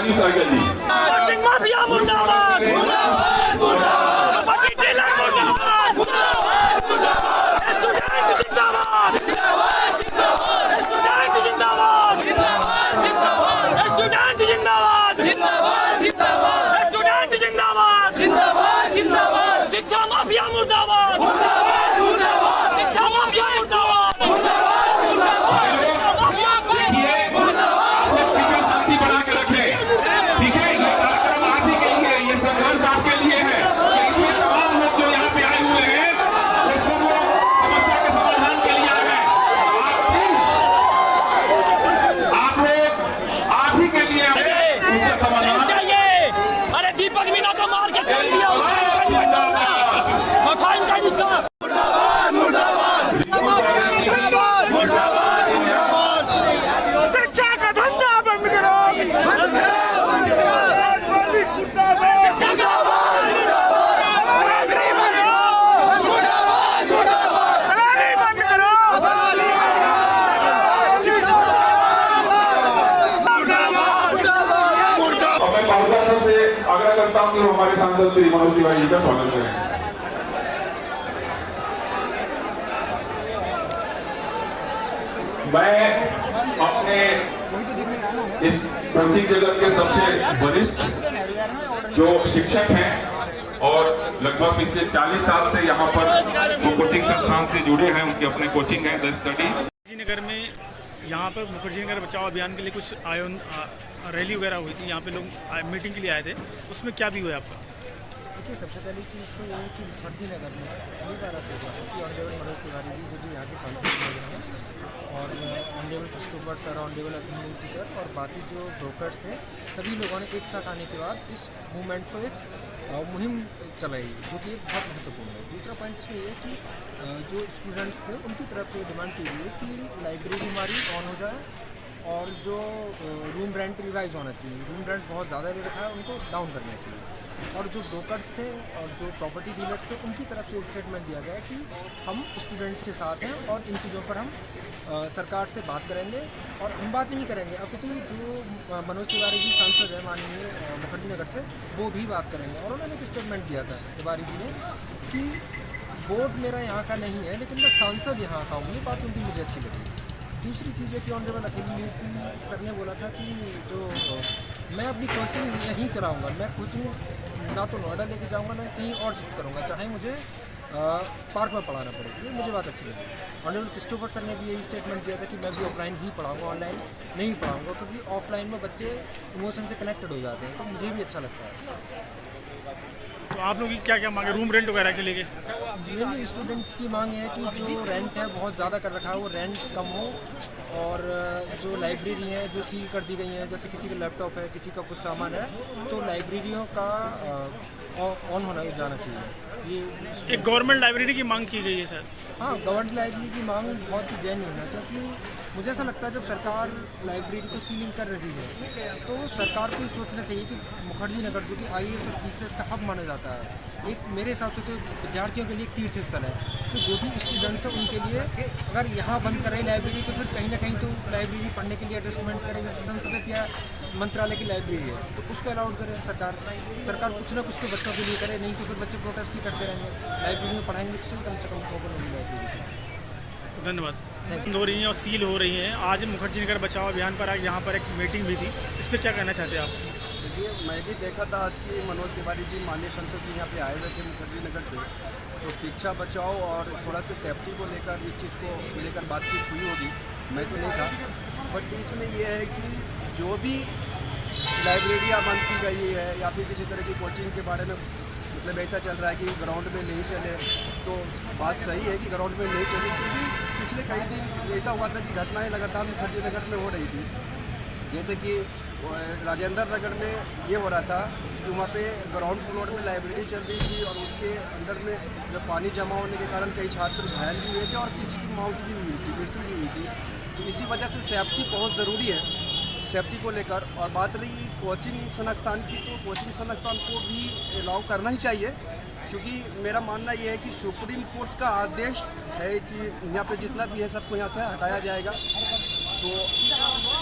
जी सहगल जी। Coaching mafia मुर्दाबाद, kabaddi Taylor मुर्दाबाद, student जिंदाबाद, स्टूडेंट जिंदाबाद, स्टूडेंट जिंदाबाद, स्टूडेंट जिंदाबाद, शिक्षा माफिया मुर्दाबाद, शिक्षा माफिया मुर्दाबाद। आग्रह करता हूं कि वो हमारे सांसद श्री मनोज तिवारी जी का स्वागत करें। मैं अपने इस कोचिंग जगत के सबसे वरिष्ठ जो शिक्षक हैं और लगभग पिछले 40 साल से यहाँ पर वो कोचिंग संस्थान से जुड़े हैं, उनके अपने कोचिंग है द स्टडी। नगर में यहाँ पर मुखर्जी नगर बचाओ अभियान के लिए कुछ रैली वगैरह हुई थी, यहाँ पे लोग मीटिंग के लिए आए थे, उसमें क्या भी हुआ आपका? देखिए, सबसे पहली चीज़ तो ये है कि मुखर्जी नगर में कई बार ऐसा हुआ है कि ऑनरेबल मनोज तिवारी जी जो कि यहाँ के सांसद हैं और honourable Christopher sir, honourable Abhimanyu sir और बाकी जो ब्रोकर्स थे, सभी लोगों ने एक साथ आने के बाद इस मूवमेंट को एक मुहिम चलाई जो कि बहुत महत्वपूर्ण है। दूसरा पॉइंट इसमें ये कि जो स्टूडेंट्स थे उनकी तरफ से डिमांड की गई कि लाइब्रेरी हमारी ऑन हो जाए और जो रूम रेंट रिवाइज होना चाहिए, रूम रेंट बहुत ज़्यादा ले रखा है उनको डाउन करना चाहिए। और जो ब्रोकर्स थे और जो प्रॉपर्टी डीलर्स थे उनकी तरफ से स्टेटमेंट दिया गया कि हम स्टूडेंट्स के साथ हैं और इन चीज़ों पर हम सरकार से बात करेंगे और हम बात नहीं करेंगे अपितु जो मनोज तिवारी जी सांसद है माननीय मुखर्जी नगर से, वो भी बात करेंगे। और उन्होंने एक स्टेटमेंट दिया था तिवारी जी ने कि बोर्ड मेरा यहाँ का नहीं है लेकिन मैं सांसद यहाँ का हूँ, ये बात उनकी मुझे अच्छी लगी। दूसरी चीज़ है कि ऑनरेबल अभिमन्यु सर ने बोला था कि जो मैं अपनी कोचिंग नहीं चलाऊँगा, मैं कोचिंग ना तो नोएडा लेके जाऊँगा ना कहीं और शिफ्ट करूँगा, चाहे मुझे पार्क में पढ़ाना पड़े, ये मुझे बात अच्छी लगी। ऑनरेबल क्रिस्टोफर सर ने भी यही स्टेटमेंट दिया था कि मैं भी ऑफलाइन ही पढ़ाऊँगा, ऑनलाइन नहीं पढ़ाऊँगा, क्योंकि ऑफलाइन में बच्चे इमोशन से कनेक्टेड हो जाते हैं, तो मुझे भी अच्छा लगता है। तो आप लोग की क्या क्या मांगे रूम रेंट वगैरह के लिए? मेनली स्टूडेंट्स की मांग है कि जो रेंट है बहुत ज़्यादा कर रखा है वो रेंट कम हो और जो लाइब्रेरी है जो सील कर दी गई हैं, जैसे किसी का लैपटॉप है, किसी का कुछ सामान है, तो लाइब्रेरियों का ऑन होना जाना चाहिए। ये एक गवर्नमेंट लाइब्रेरी की मांग की गई है सर। हाँ, गवर्नमेंट लाइब्रेरी की मांग बहुत ही जेन्युइन है, क्योंकि मुझे ऐसा लगता है जब सरकार लाइब्रेरी को सीलिंग कर रही है तो सरकार को ये सोचना चाहिए कि मुखर्जी नगर जो कि IAS और PCS का हब माना जाता है, एक मेरे हिसाब से तो विद्यार्थियों के लिए एक तीर्थ स्थल है, तो जो भी स्टूडेंट्स हैं उनके लिए अगर यहाँ बंद करें लाइब्रेरी तो फिर कहीं ना कहीं तो लाइब्रेरी पढ़ने के लिए एडजस्टमेंट करें, जैसे संसद या मंत्रालय की लाइब्रेरी है तो उसको अलाउड करें सरकार कुछ ना कुछ तो बच्चों के लिए करे, नहीं तो फिर बच्चे प्रोटेस्ट ही करते रहेंगे, लाइब्रेरी में पढ़ाएंगे तो कम से कम ओपन होगी लाइब्रेरी। धन्यवाद। बंद हो रही हैं और सील हो रही हैं, आज मुखर्जी नगर बचाओ अभियान पर यहाँ पर एक मीटिंग भी थी, इस पर क्या कहना चाहते हैं आप? देखिए, मैं भी देखा था आज की मनोज तिवारी जी माननीय सांसद जी यहाँ पे आए हुए थे मुखर्जी नगर पे, तो शिक्षा बचाओ और थोड़ा सा सेफ्टी को लेकर इस चीज़ को लेकर बातचीत हुई होगी, मैं तो नहीं था। बट इसमें यह है कि जो भी लाइब्रेरियाँ बंद की गई है या फिर किसी तरह की कोचिंग के बारे में मतलब ऐसा चल रहा है कि ग्राउंड में नहीं चले, तो बात सही है कि ग्राउंड में नहीं चले, क्योंकि पिछले कई दिन ऐसा हुआ था कि घटनाएं लगातार मुखर्जी नगर में हो रही थी। जैसे कि राजेंद्र नगर में ये हो रहा था कि वहाँ पे ग्राउंड फ्लोर में लाइब्रेरी चल रही थी और उसके अंदर में जब पानी जमा होने के कारण कई छात्र घायल भी हुए थे और किसी की मौत भी हुई थी, मृत्यु भी हुई थी। तो इसी वजह से सेफ्टी बहुत ज़रूरी है, सेफ्टी को लेकर। और बात रही कोचिंग संस्थान की, तो कोचिंग संस्थान को भी अलाउ करना ही चाहिए, क्योंकि मेरा मानना ये है कि सुप्रीम कोर्ट का आदेश है कि यहाँ पे जितना भी है सबको यहाँ से हटाया जाएगा। तो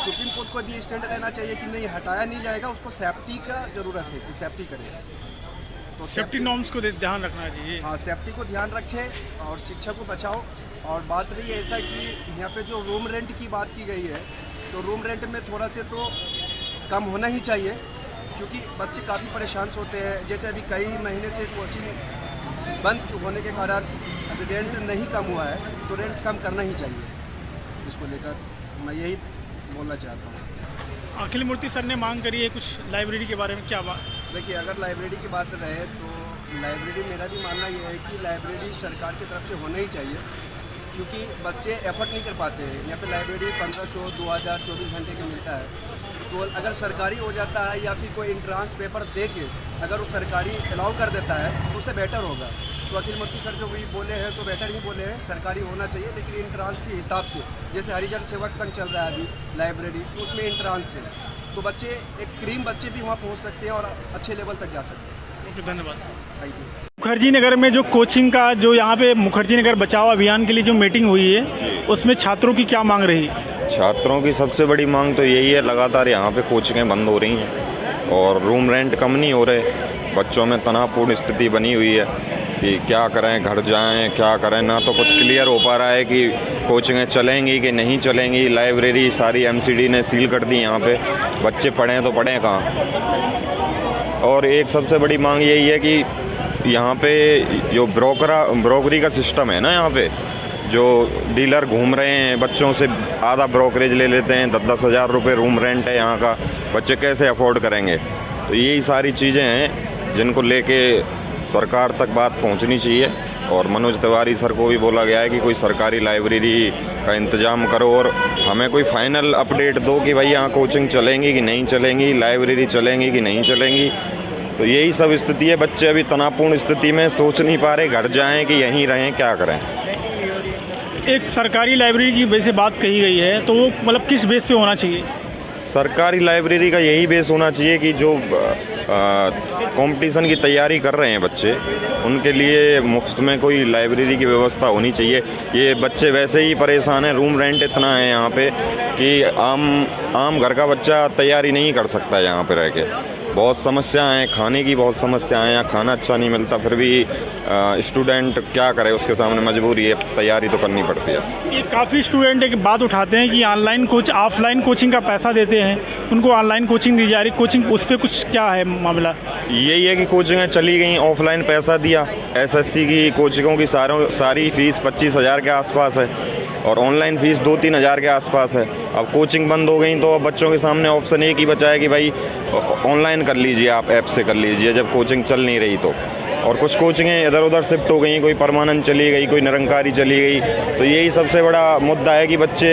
सुप्रीम कोर्ट को भी स्टैंड लेना चाहिए कि नहीं, हटाया नहीं जाएगा, उसको सेफ्टी का ज़रूरत है कि सेफ्टी करे। तो सेफ्टी नॉर्म्स को ध्यान रखना चाहिए। हाँ, सेफ्टी को ध्यान रखें और शिक्षा को बचाओ। और बात रही है ऐसा कि यहाँ पे जो रूम रेंट की बात की गई है, तो रूम रेंट में थोड़ा से तो कम होना ही चाहिए, क्योंकि बच्चे काफ़ी परेशान होते हैं। जैसे अभी कई महीने से कोचिंग बंद होने के कारण अभी रेंट नहीं कम हुआ है, तो रेंट कम करना ही चाहिए। इसको लेकर मैं यही बोलना चाहता हूँ। अखिल मूर्ति सर ने मांग करी है कुछ लाइब्रेरी के बारे में, क्या बात? देखिए, अगर लाइब्रेरी की बात रहे तो लाइब्रेरी, मेरा भी मानना ये है कि लाइब्रेरी सरकार की तरफ से होना ही चाहिए, क्योंकि बच्चे एफर्ट नहीं कर पाते हैं। यहाँ पे लाइब्रेरी 1500, 2000, 24 घंटे का मिलता है। तो अगर सरकारी हो जाता है या फिर कोई एंट्रांस पेपर दे के अगर वो सरकारी अलाउ कर देता है तो उससे बेटर होगा। तो अखिल मूर्ति सर जो भी बोले हैं तो बेटर ही बोले हैं, सरकारी होना चाहिए, लेकिन एंट्रांस के हिसाब से। जैसे हरिजन सेवक संघ चल रहा है अभी लाइब्रेरी, तो उसमें एंट्रांस है, तो बच्चे एक क्रीम बच्चे भी वहाँ पहुँच सकते हैं और अच्छे लेवल तक जा सकते हैं। ओके, धन्यवाद। Thank you. मुखर्जी नगर में जो कोचिंग का जो यहाँ पे मुखर्जी नगर बचाओ अभियान के लिए जो मीटिंग हुई है, उसमें छात्रों की क्या मांग रही? छात्रों की सबसे बड़ी मांग तो यही है, लगातार यहाँ पे कोचिंगें बंद हो रही हैं और रूम रेंट कम नहीं हो रहे। बच्चों में तनावपूर्ण स्थिति बनी हुई है कि क्या करें, घर जाएं, क्या करें, ना तो कुछ क्लियर हो पा रहा है कि कोचिंगें चलेंगी कि नहीं चलेंगी। लाइब्रेरी सारी MCD ने सील कर दी यहाँ पे, बच्चे पढ़ें तो पढ़ें कहाँ। और एक सबसे बड़ी मांग यही है कि यहाँ पे जो ब्रोकरी का सिस्टम है ना, यहाँ पे जो डीलर घूम रहे हैं, बच्चों से आधा ब्रोकरेज ले लेते हैं, 10-10 हज़ार रुपये रूम रेंट है यहाँ का, बच्चे कैसे अफोर्ड करेंगे। तो यही सारी चीज़ें हैं जिनको लेके सरकार तक बात पहुँचनी चाहिए। और मनोज तिवारी सर को भी बोला गया है कि कोई सरकारी लाइब्रेरी का इंतज़ाम करो और हमें कोई फाइनल अपडेट दो कि भाई यहाँ कोचिंग चलेंगी कि नहीं चलेंगी, लाइब्रेरी चलेंगी कि नहीं चलेंगी। तो यही सब स्थिति है। बच्चे अभी तनावपूर्ण स्थिति में सोच नहीं पा रहे, घर जाएं कि यहीं रहें, क्या करें। एक सरकारी लाइब्रेरी की वैसे बात कही गई है, तो वो मतलब किस बेस पे होना चाहिए? सरकारी लाइब्रेरी का यही बेस होना चाहिए कि जो कंपटीशन की तैयारी कर रहे हैं बच्चे, उनके लिए मुफ्त में कोई लाइब्रेरी की व्यवस्था होनी चाहिए। ये बच्चे वैसे ही परेशान हैं, रूम रेंट इतना है यहाँ पे कि आम घर का बच्चा तैयारी नहीं कर सकता यहाँ पे रह के। बहुत समस्याएं हैं, खाने की बहुत समस्याएं हैं, यहाँ खाना अच्छा नहीं मिलता, फिर भी स्टूडेंट क्या करे, उसके सामने मजबूरी है, तैयारी तो करनी पड़ती है। ये काफ़ी स्टूडेंट एक बात उठाते हैं कि ऑफलाइन कोचिंग का पैसा देते हैं, उनको ऑनलाइन कोचिंग दी जा रही कोचिंग, उस पर कुछ क्या है मामला? यही है कि कोचिंगें चली गई, ऑफलाइन पैसा दिया, SSC की कोचिंगों की सारी फीस 25,000 के आसपास है और ऑनलाइन फ़ीस 2-3 हज़ार के आसपास है। अब कोचिंग बंद हो गई तो अब बच्चों के सामने ऑप्शन एक ही बचा है कि भाई ऑनलाइन कर लीजिए, आप ऐप से कर लीजिए जब कोचिंग चल नहीं रही तो। और कुछ कोचिंगें इधर उधर शिफ्ट हो गई, कोई परमानेंट चली गई, कोई निरंकारी चली गई। तो यही सबसे बड़ा मुद्दा है कि बच्चे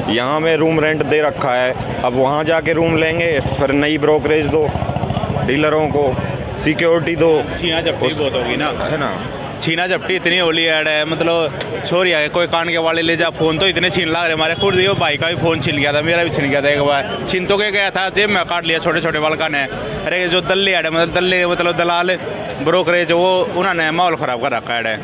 यहाँ में रूम रेंट दे रखा है, अब वहाँ जाके रूम लेंगे, फिर नई ब्रोकरेज दो, डीलरों को सिक्योरिटी दो, बहुत होगी ना, है ना। छीना झपटी इतनी होली ऐड है, मतलब छोरी है कोई कान के वाले ले जा, फ़ोन तो इतने छीन लग रहे हमारे। खुद ये भाई का भी फ़ोन छीन गया था, मेरा भी छीन गया था एक बार। छीन तो के गया था, जेब में काट लिया, छोटे छोटे बालका ने। अरे जो दल्ले ऐड मतलब दलाल ब्रोकरेज, वो उन्होंने माहौल ख़राब कर रखा है।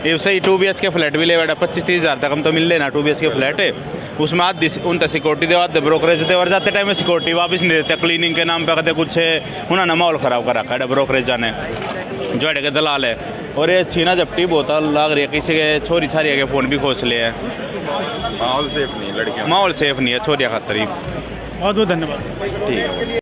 ये सही 2 BH के फ्लैट भी ले बैठा, 25-30 हज़ार तक हम तो मिल लेना 2 BH के फ्लैट है। उसमें आधी उन तक सिक्योरिटी देवाते, ब्रोकरेज दे और जाते टाइम में सिक्योरिटी वापस नहीं देते, क्लीनिंग के नाम पे कहते कुछ है, उन्होंने माहौल ख़राब कर रखा है ब्रोकरेज जाने जो के दलाल है। और ये छीना झपटी बहुत लग रही है, किसी के छोरी छारी के फ़ोन भी खोस लिए हैं। माहौल सेफ नहीं, लड़कियाँ माहौल सेफ नहीं है छोरिया खातर ही। बहुत बहुत धन्यवाद। ठीक है।